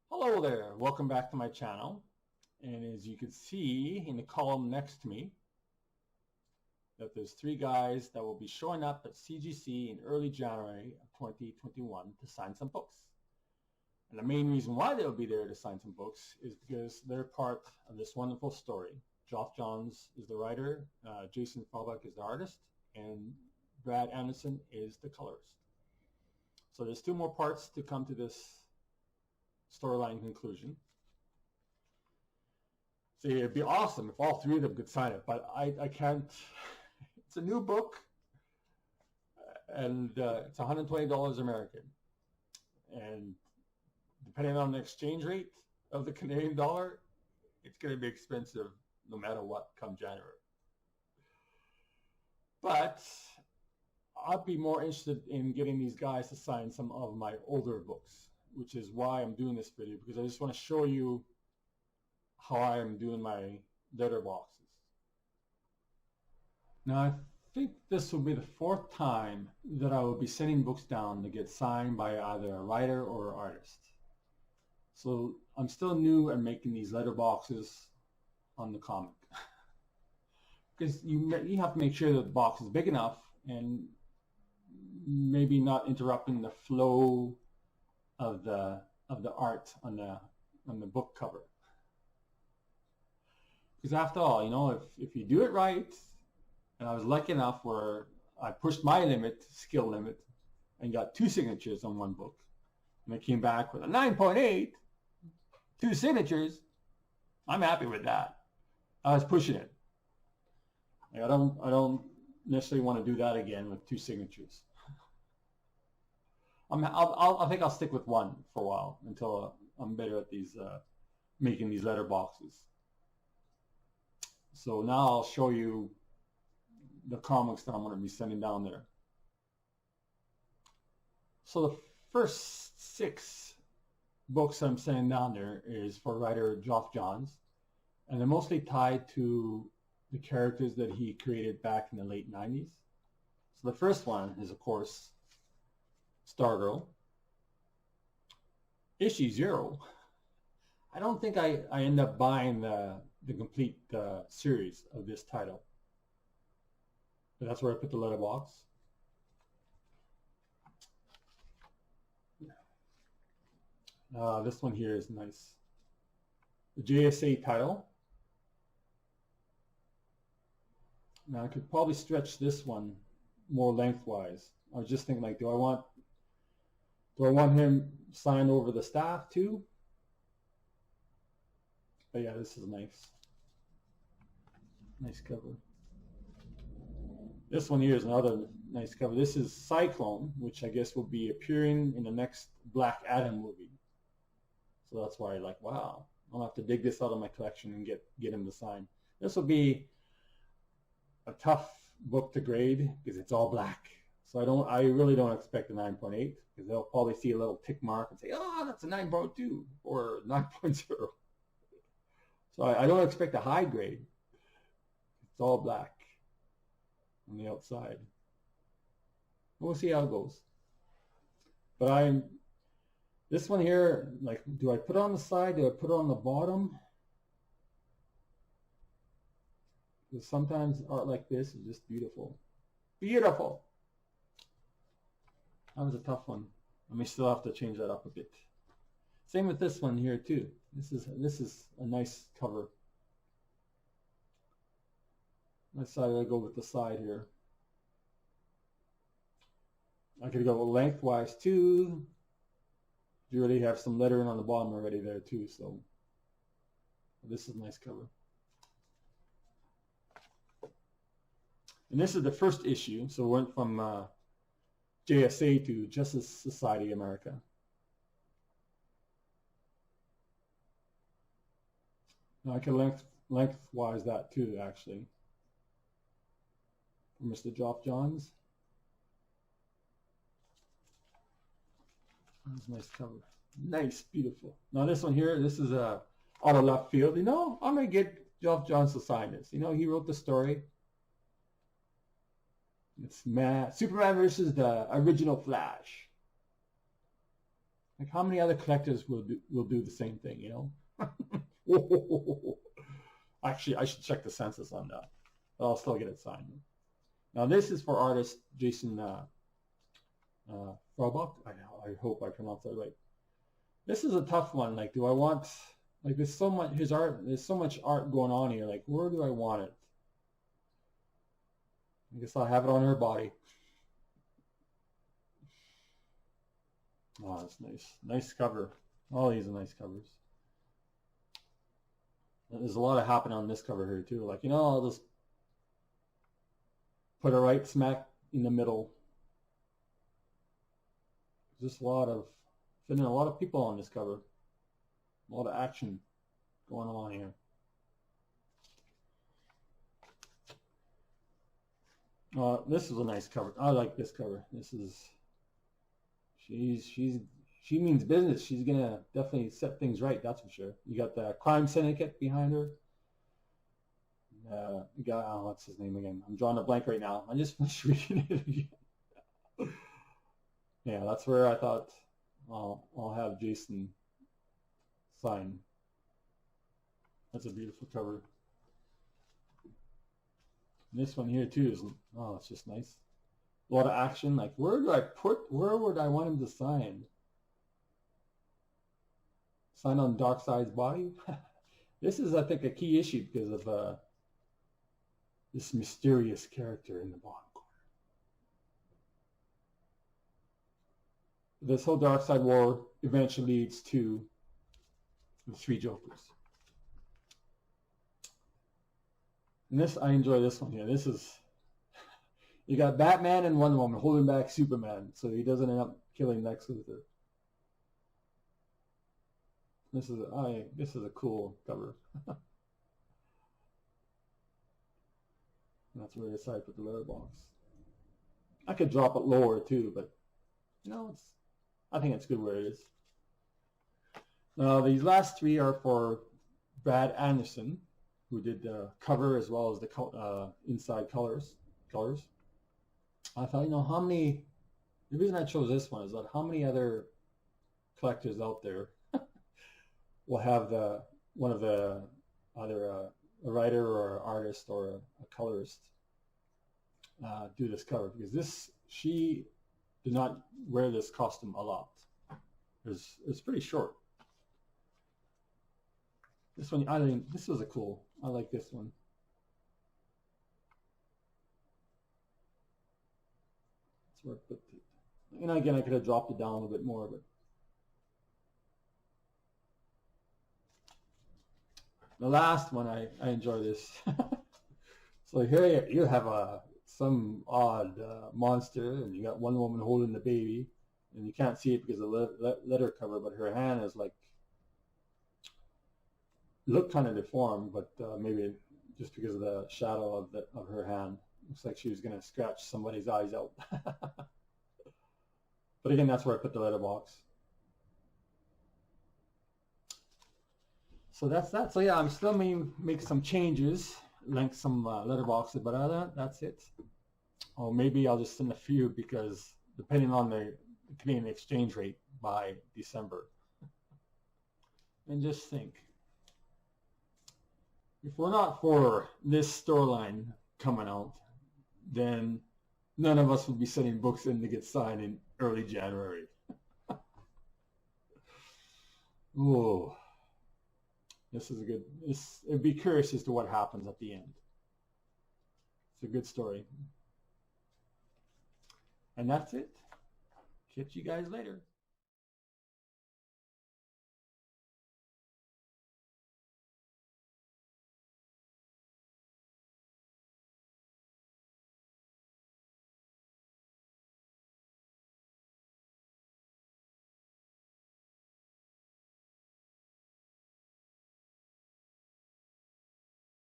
Hello there, welcome back to my channel. And as you can see in the column next to me, that there's three guys that will be showing up at CGC in early January of 2021 to sign some books. And the main reason why they'll be there to sign some books is because they're part of this wonderful story. Geoff Johns is the writer, Jason Fallback is the artist, and Brad Anderson is the colorist. So there's two more parts to come to this storyline conclusion. So it'd be awesome if all three of them could sign it, but I can't. It's a new book, and it's $120 American. And depending on the exchange rate of the Canadian dollar, it's going to be expensive no matter what come January. But I'd be more interested in getting these guys to sign some of my older books, which is why I'm doing this video, because I just want to show you how I am doing my letterboxes. Now, I think this will be the fourth time that I will be sending books down to get signed by either a writer or an artist. So I'm still new at making these letterboxes on the comic. Because you have to make sure that the box is big enough and maybe not interrupting the flow of the art on the book cover. Because after all, you know, if you do it right, and I was lucky enough where I pushed my skill limit, and got 2 signatures on one book, and I came back with a 9.8, 2 signatures, I'm happy with that. I was pushing it. Like, I don't necessarily want to do that again with 2 signatures. I think I'll stick with 1 for a while until I'm better at these making these letter boxes. So now I'll show you the comics that I'm going to be sending down there. So the first 6 books I'm sending down there is for writer Geoff Johns, and they're mostly tied to the characters that he created back in the late 90s. So the first one is, of course, Stargirl. Issue 0. I don't think I end up buying the complete series of this title. But that's where I put the letterbox. This one here is nice. The JSA title. Now I could probably stretch this one more lengthwise. I was just thinking, like, do I want him signed over the staff too? But yeah, this is nice. Nice cover. This one here is another nice cover. This is Cyclone, which I guess will be appearing in the next Black Adam movie. So that's why I'm like, wow, I'll have to dig this out of my collection and get him to sign. This will be a tough book to grade because it's all black. So I really don't expect a 9.8, because they'll probably see a little tick mark and say, oh, that's a 9.2 or 9.0. So I don't expect a high grade. It's all black on the outside. We'll see how it goes. But this one here, like, do I put it on the side? Do I put it on the bottom? Because sometimes art like this is just beautiful. Beautiful! That was a tough one. I may still have to change that up a bit. Same with this one here too. This is a nice cover. I decided to go with the side here. I could go lengthwise too. You already have some lettering on the bottom already there too, so this is a nice cover. And this is the first issue, so it went from JSA to Justice Society America. Now I can lengthwise that too, actually. For Mr. Geoff Johns. That's a nice cover. Nice, beautiful. Now this one here, this is out of left field. You know, I'm going to get Geoff Johns to sign this. You know, he wrote the story. It's Superman versus the original Flash. Like how many other collectors will do the same thing, you know? Actually, I should check the census on that. But I'll still get it signed. Now this is for artist Jason Frobach. I hope I pronounced that right. This is a tough one. Like, do I want, like, there's so much his art. There's so much art going on here. Like, where do I want it? I guess I'll have it on her body. Oh, that's nice. Nice cover. All these are nice covers. There's a lot of happening on this cover here too. Like, you know, I'll just put it right smack in the middle. There's just fitting a lot of people on this cover. A lot of action going on here. This is a nice cover. I like this cover. This is, she means business. She's gonna definitely set things right. That's for sure. You got the crime syndicate behind her. You got, what's his name again? I'm drawing a blank right now. I just finished reading it again. Yeah, that's where I thought I'll have Jason sign. That's a beautiful cover. And this one here too is, oh, it's just nice. A lot of action. Like, where would I want him to sign? Sign on Darkseid's body? This is, I think, a key issue because of this mysterious character in the bottom corner. This whole Darkseid war eventually leads to the three Jokers. And this, I enjoy this one here. This is, you got Batman and Wonder Woman holding back Superman so he doesn't end up killing Lex Luthor. This is a cool cover. That's where I decided to put the letterbox. I could drop it lower too, but you know, I think it's good where it is. Now these last three are for Brad Anderson, who did the cover as well as the inside colors. I thought, you know, the reason I chose this one is that how many other collectors out there will have one of the either a writer or an artist or a colorist do this cover, because she did not wear this costume a lot. It's pretty short. This one, I think this was I like this one. That's where I put it. And again, I could have dropped it down a little bit more, but the last one, I enjoy this. So here you have some odd monster, and you got one woman holding the baby, and you can't see it because of the letter cover, but her hand is like, look kind of deformed, but maybe just because of the shadow of her hand. Looks like she was going to scratch somebody's eyes out. But again, that's where I put the letterbox. So that's that. So yeah, I'm still make some changes, link some letterboxes, but other than that, that's it. Or maybe I'll just send a few, because depending on the Canadian exchange rate by December. And just think, if we're not for this storyline coming out, then none of us would be sending books in to get signed in early January. Oh, this is a good. It'd be curious as to what happens at the end. It's a good story. And that's it. Catch you guys later.